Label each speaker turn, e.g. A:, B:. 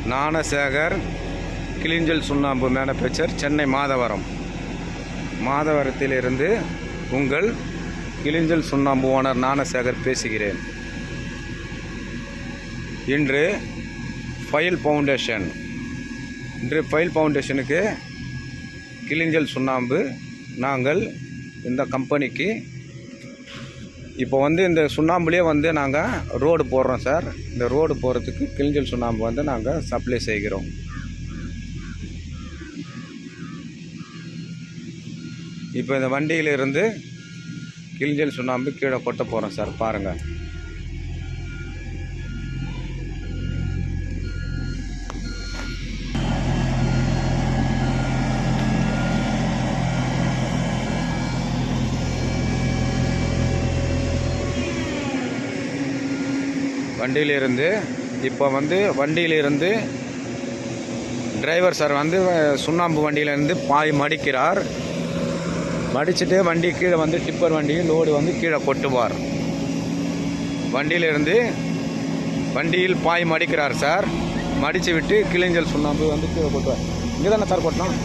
A: ஞானசேகர் கிளிஞ்சல் சுண்ணாம்பு மேனுஃபேக்சர், சென்னை மாதவரத்திலிருந்து உங்கள் கிளிஞ்சல் சுண்ணாம்பு ஓனர் ஞானசேகர் பேசுகிறேன். இன்று ஃபைல் ஃபவுண்டேஷனுக்கு கிளிஞ்சல் சுண்ணாம்பு நாங்கள் இந்த கம்பெனிக்கு இப்போ இந்த சுண்ணாம்புலேயே நாங்கள் ரோடு போடுறோம் சார். இந்த ரோடு போகிறதுக்கு கிளிஞ்சல் சுண்ணாம்பு நாங்கள் சப்ளை செய்கிறோம். இப்போ இந்த வண்டியிலிருந்து கிளிஞ்சல் சுண்ணாம்பு கீழே கொட்ட போகிறோம் சார். பாருங்கள். வண்டியிலிருந்து டிரைவர் சார் சுண்ணாம்பு வண்டியிலேருந்து பாய் மடிக்கிறார். மடிச்சுட்டு வண்டி கீழே டிப்பர் வண்டி லோடு கீழே கொட்டுவார். வண்டியில் பாய் மடிக்கிறார் சார். மடித்து விட்டு கிளிஞ்சல் சுண்ணாம்பு கீழே கொட்டுவார். இங்கே தானே சார் கொட்டணும்.